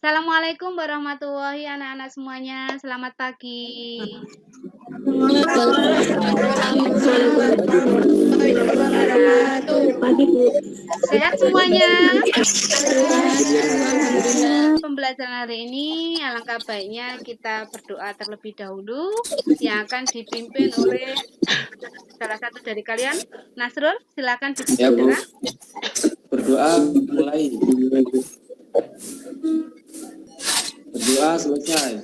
Assalamualaikum warahmatullahi anak-anak semuanya. Selamat pagi. Pagi, Bu. Sehat semuanya? Pembelajaran hari ini alangkah baiknya kita berdoa terlebih dahulu yang akan dipimpin oleh salah satu dari kalian. Nasrul, silakan Ya, Bu. dibicara. Berdoa mulai. Berdoa selesai.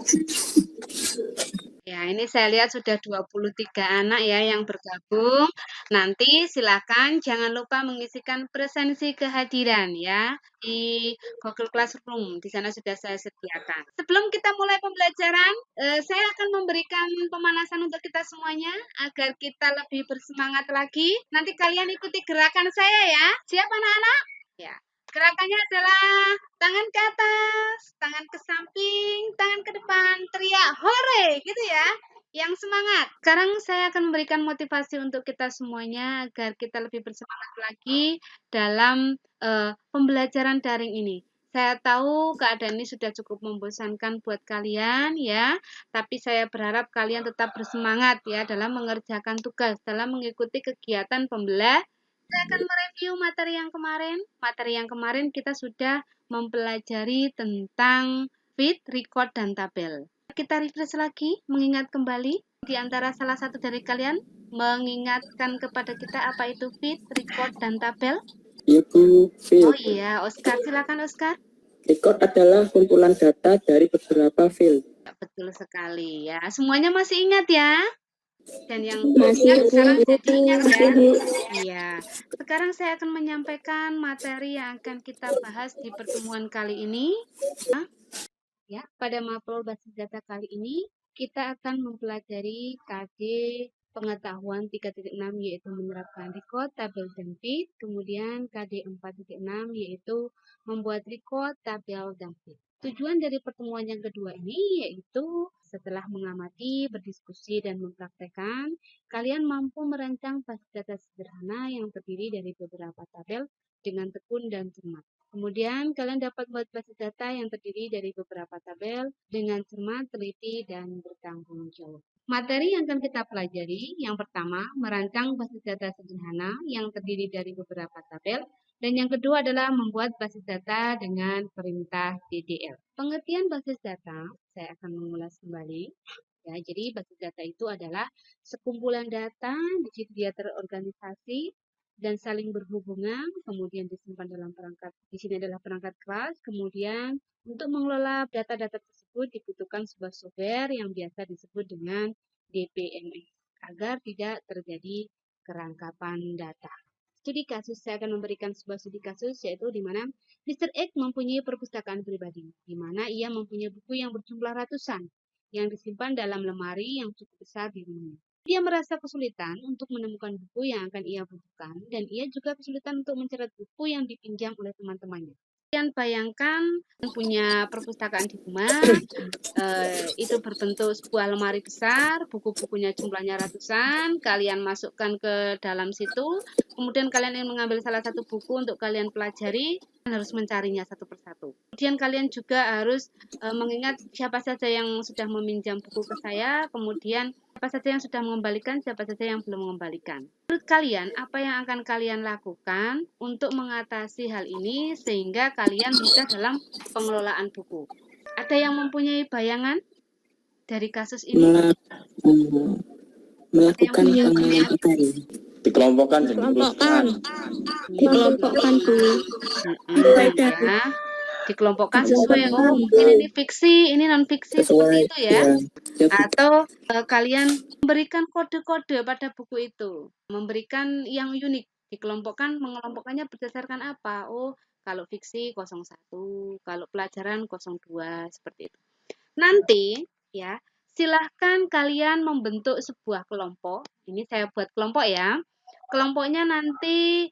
Ya, ini saya lihat sudah 23 anak ya yang bergabung. Nanti silakan jangan lupa mengisikan presensi kehadiran ya di Google Classroom. Di sana sudah saya sediakan. Sebelum kita mulai pembelajaran, saya akan memberikan pemanasan untuk kita semuanya agar kita lebih bersemangat lagi. Nanti kalian ikuti gerakan saya ya. Siap anak-anak? Ya. Gerakannya adalah tangan ke atas, tangan ke samping, tangan ke depan, teriak hore gitu ya. Yang semangat. Sekarang saya akan memberikan motivasi untuk kita semuanya agar kita lebih bersemangat lagi dalam pembelajaran daring ini. Saya tahu keadaan ini sudah cukup membosankan buat kalian ya, tapi saya berharap kalian tetap bersemangat ya dalam mengerjakan tugas, dalam mengikuti kegiatan pembelajaran. Saya akan mereview materi yang kemarin. Materi yang kemarin kita sudah mempelajari tentang feed, record, dan tabel. Kita refresh lagi, mengingat kembali di antara salah satu dari kalian mengingatkan kepada kita apa itu feed, record, dan tabel. Ya, Bu. Field. Oh iya, Oscar, silakan Oscar. Record adalah kumpulan data dari beberapa field. Betul sekali ya. Semuanya masih ingat ya? Dan yang Masih ingat sekarang jadi ingat ya. Bu. Iya. Sekarang saya akan menyampaikan materi yang akan kita bahas di pertemuan kali ini. Ya, pada mapel basis data kali ini kita akan mempelajari KD pengetahuan 3.6 yaitu menerapkan record, tabel, dan feed. Kemudian KD 4.6 yaitu membuat record, tabel, dan feed. Tujuan dari pertemuan yang kedua ini yaitu setelah mengamati, berdiskusi, dan mempraktekkan, kalian mampu merancang basis data sederhana yang terdiri dari beberapa tabel dengan tekun dan cermat. Kemudian kalian dapat membuat basis data yang terdiri dari beberapa tabel dengan cermat, teliti, dan bertanggung jawab. Materi yang akan kita pelajari, yang pertama, merancang basis data sederhana yang terdiri dari beberapa tabel, dan yang kedua adalah membuat basis data dengan perintah DDL. Pengertian basis data, saya akan mengulas kembali. Ya, jadi basis data itu adalah sekumpulan data, di situ dia terorganisasi, dan saling berhubungan, kemudian disimpan dalam perangkat, di sini adalah perangkat kelas, kemudian untuk mengelola data-data tersebut dibutuhkan sebuah software yang biasa disebut dengan DBMS, agar tidak terjadi kerangkapan data. Studi kasus, saya akan memberikan sebuah studi kasus, yaitu di mana Mr. X mempunyai perpustakaan pribadi, di mana ia mempunyai buku yang berjumlah ratusan, yang disimpan dalam lemari yang cukup besar di rumahnya. Dia merasa kesulitan untuk menemukan buku yang akan ia butuhkan, dan ia juga kesulitan untuk mencatat buku yang dipinjam oleh teman-temannya. Kalian bayangkan punya perpustakaan di rumah, itu berbentuk sebuah lemari besar, buku-bukunya jumlahnya ratusan, kalian masukkan ke dalam situ, kemudian kalian ingin mengambil salah satu buku untuk kalian pelajari, kalian harus mencarinya satu persatu. Kemudian kalian juga harus mengingat siapa saja yang sudah meminjam buku ke saya, kemudian siapa saja yang sudah mengembalikan, siapa saja yang belum mengembalikan. Menurut kalian, apa yang akan kalian lakukan untuk mengatasi hal ini sehingga kalian bisa dalam pengelolaan buku? Ada yang mempunyai bayangan dari kasus ini? Melakukan pengelolaan materi. Dikelompokkan. Dikelompokkan, Bu. Ya. Dikelompokkan sesuai mungkin ini fiksi, ini non fiksi seperti itu ya. Atau kalian memberikan kode-kode pada buku itu, memberikan yang unik, dikelompokkan, mengelompokkannya berdasarkan apa? Oh, kalau fiksi 01, kalau pelajaran 02, seperti itu. Nanti ya, silahkan kalian membentuk sebuah kelompok. Ini saya buat kelompok ya. Kelompoknya nanti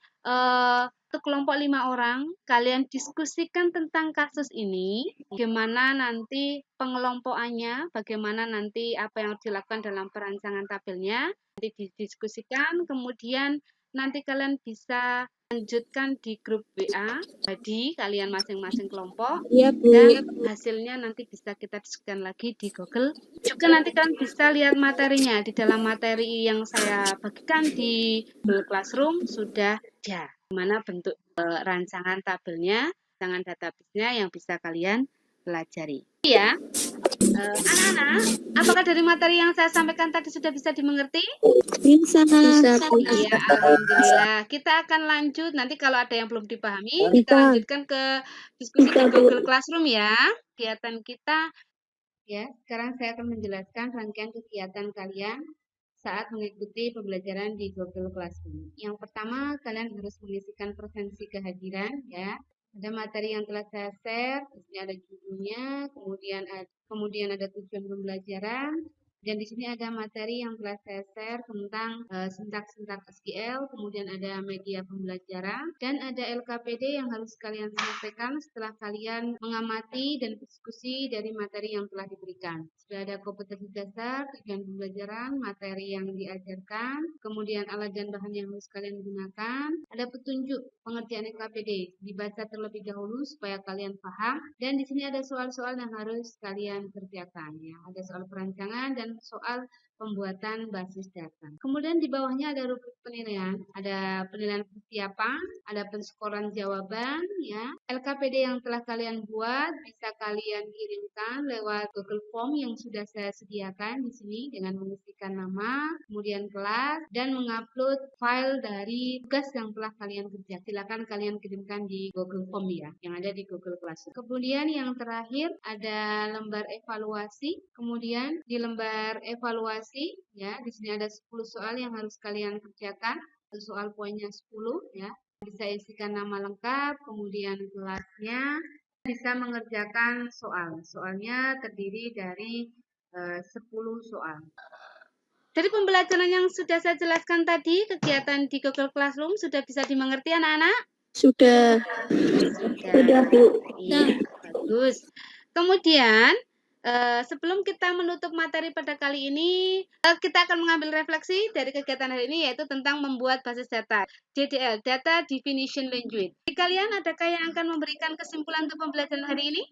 satu kelompok 5 orang, kalian diskusikan tentang kasus ini, bagaimana nanti pengelompokannya, bagaimana nanti apa yang harus dilakukan dalam perancangan tabelnya, nanti didiskusikan, kemudian nanti kalian bisa lanjutkan di grup WA jadi kalian masing-masing kelompok Iya, Bu. dan hasilnya nanti bisa kita diskusikan lagi di Google. Juga nanti kalian bisa lihat materinya di dalam materi yang saya bagikan di Google Classroom sudah ada gimana bentuk rancangan tabelnya, rancangan database-nya yang bisa kalian pelajari. Ya. Anak-anak, apakah dari materi yang saya sampaikan tadi sudah bisa dimengerti? Bisa. Iya, alhamdulillah. Kita akan lanjut. Nanti kalau ada yang belum dipahami, kita lanjutkan ke diskusi di Google Classroom ya. Kegiatan kita. Ya, sekarang saya akan menjelaskan rangkaian kegiatan kalian saat mengikuti pembelajaran di Google Classroom. Yang pertama, kalian harus mengisikan presensi kehadiran ya. Ada materi yang telah saya share, di sini ada judulnya, kemudian ada tujuan pembelajaran, dan di sini ada materi yang telah saya share tentang sintaks-sintaks SQL, kemudian ada media pembelajaran, dan ada LKPD yang harus kalian sampaikan setelah kalian mengamati dan diskusi dari materi yang telah diberikan. Sudah ada kompetensi dasar, tujuan pembelajaran, materi yang diajarkan, kemudian alat dan bahan yang harus kalian gunakan, ada petunjuk pengertian LKPD, dibaca terlebih dahulu supaya kalian paham, dan di sini ada soal-soal yang harus kalian kerjakan ya. Ada soal perancangan dan soal pembuatan basis data. Kemudian di bawahnya ada rubrik penilaian, ada penilaian persiapan, ada penskoran jawaban ya. LKPD yang telah kalian buat bisa kalian kirimkan lewat Google Form yang sudah saya sediakan di sini dengan mengisikan nama, kemudian kelas dan mengupload file dari tugas yang telah kalian kerjakan. Silakan kalian kirimkan di Google Form ya, yang ada di Google Classroom. Kemudian yang terakhir ada lembar evaluasi. Kemudian di lembar evaluasi ya, di sini ada 10 soal yang harus kalian kerjakan. Soal poinnya 10 ya. Bisa isikan nama lengkap, kemudian kelasnya, bisa mengerjakan soal. Soalnya terdiri dari 10 soal. Dari pembelajaran yang sudah saya jelaskan tadi, kegiatan di Google Classroom sudah bisa dimengerti anak-anak? Sudah, Bu. Iya, bagus. Kemudian, sebelum kita menutup materi pada kali ini, kita akan mengambil refleksi dari kegiatan hari ini, yaitu tentang membuat basis data, DDL, Data Definition Language. Di kalian, adakah yang akan memberikan kesimpulan untuk pembelajaran hari ini?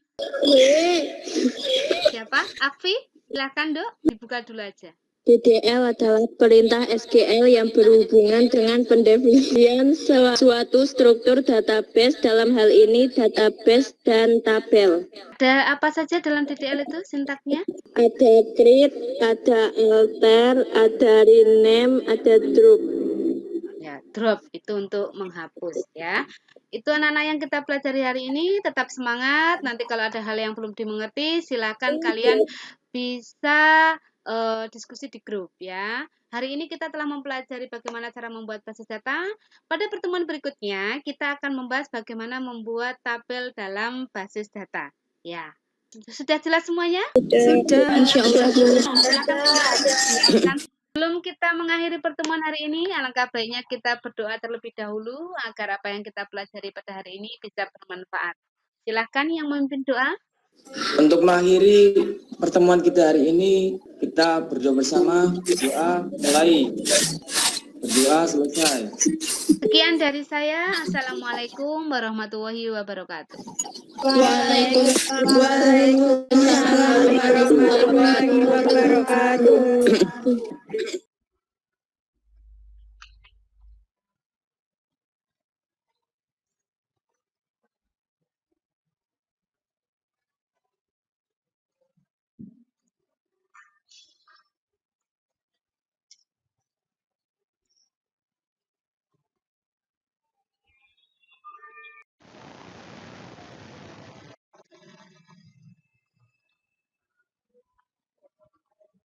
Siapa? Akfi? Silahkan, Dok. Dibuka dulu aja. DDL adalah perintah SQL yang berhubungan dengan pendefinisian suatu struktur database, dalam hal ini database dan tabel. Ada apa saja dalam DDL itu sintaknya? Ada create, ada alter, ada rename, ada drop. Ya, drop itu untuk menghapus ya. Itu anak-anak yang kita pelajari hari ini, tetap semangat. Nanti kalau ada hal yang belum dimengerti, silakan kalian bisa diskusi di grup ya. Hari ini kita telah mempelajari bagaimana cara membuat basis data. Pada pertemuan berikutnya kita akan membahas bagaimana membuat tabel dalam basis data. Ya, sudah jelas semuanya? Sudah, insya Allah. Sebelum kita mengakhiri pertemuan hari ini, alangkah baiknya kita berdoa terlebih dahulu agar apa yang kita pelajari pada hari ini bisa bermanfaat. Silahkan yang memimpin doa. Untuk mengakhiri pertemuan kita hari ini, kita berdoa bersama. Doa mulai. Berdoa selesai. Sekian dari saya. Assalamualaikum warahmatullahi wabarakatuh. Waalaikumsalam warahmatullahi wabarakatuh.